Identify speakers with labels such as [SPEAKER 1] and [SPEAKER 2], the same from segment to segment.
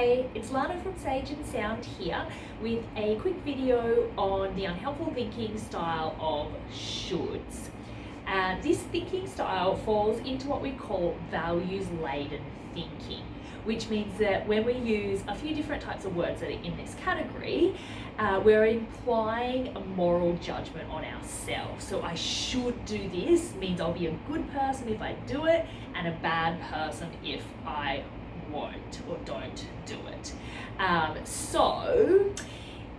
[SPEAKER 1] Hey, it's Lana from Sage and Sound here with a quick video on the unhelpful thinking style of shoulds. This thinking style falls into what we call values-laden thinking, which means that when we use a few different types of words that are in this category, we're implying a moral judgment on ourselves. So I should do this means I'll be a good person if I do it, and a bad person if I won't or don't do it. So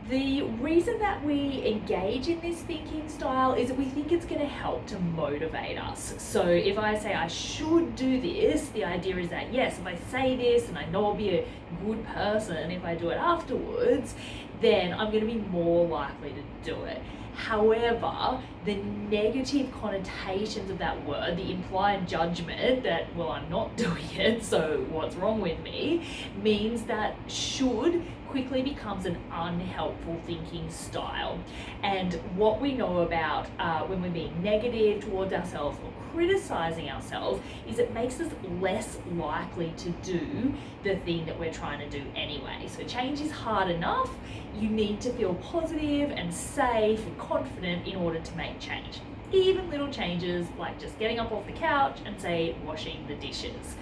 [SPEAKER 1] the reason that we engage in this thinking style is that we think it's going to help to motivate us. So if I say I should do this, the idea is that yes, if I say this and I know I'll be a good person if I do it afterwards, then I'm going to be more likely to do it. However, the negative connotations of that word, the implied judgment that, well, I'm not doing it, so what's wrong with me, means that should quickly becomes an unhelpful thinking style. And what we know about when we're being negative towards ourselves or criticizing ourselves is it makes us less likely to do the thing that we're trying to do anyway. So change is hard enough. You need to feel positive and safe and confident in order to make change. Even little changes like just getting up off the couch and say washing the dishes.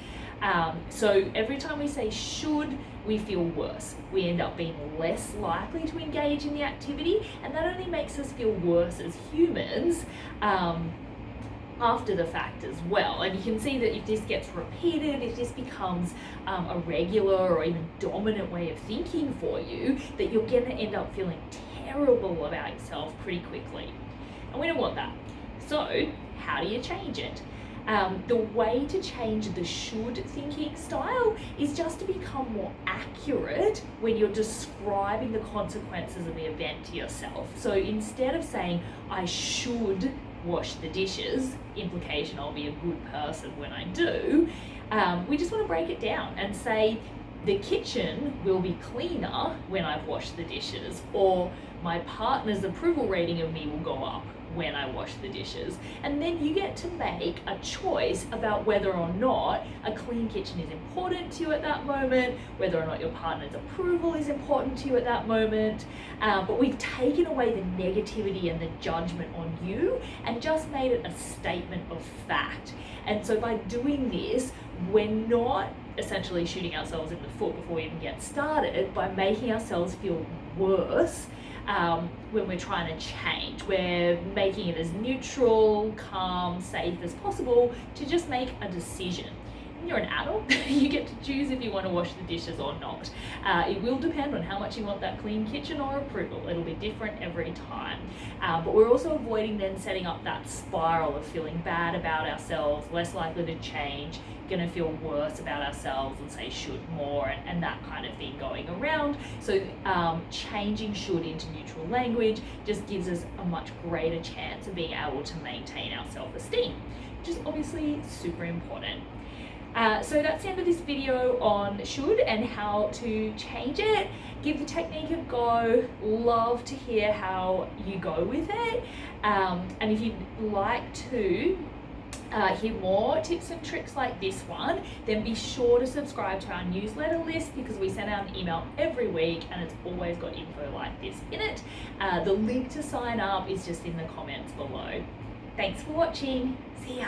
[SPEAKER 1] So every time we say should, we feel worse. We end up being less likely to engage in the activity, and that only makes us feel worse as humans after the fact as well. And you can see that if this gets repeated, if this becomes a regular or even dominant way of thinking for you, that you're going to end up feeling terrible about yourself pretty quickly. And we don't want that. So how do you change it? The way to change the should thinking style is just to become more accurate when you're describing the consequences of the event to yourself. So instead of saying, I should wash the dishes, implication I'll be a good person when I do, we just want to break it down and say, the kitchen will be cleaner when I've washed the dishes, or my partner's approval rating of me will go up when I wash the dishes. And then you get to make a choice about whether or not a clean kitchen is important to you at that moment, whether or not your partner's approval is important to you at that moment. But we've taken away the negativity and the judgment on you and just made it a statement of fact. And so by doing this, we're not essentially shooting ourselves in the foot before we even get started by making ourselves feel worse when we're trying to change. We're making it as neutral, calm, safe as possible to just make a decision. When you're an adult, you get to choose if you want to wash the dishes or not. It will depend on how much you want that clean kitchen or approval. It'll be different every time. But we're also avoiding then setting up that spiral of feeling bad about ourselves, less likely to change, going to feel worse about ourselves and say should more and that kind of thing going around. So changing should into neutral language just gives us a much greater chance of being able to maintain our self-esteem, which is obviously super important. So that's the end of this video on should and how to change it. Give the technique a go. Love to hear how you go with it. And if you'd like to hear more tips and tricks like this one, then be sure to subscribe to our newsletter list because we send out an email every week and it's always got info like this in it. The link to sign up is just in the comments below. Thanks for watching. See ya.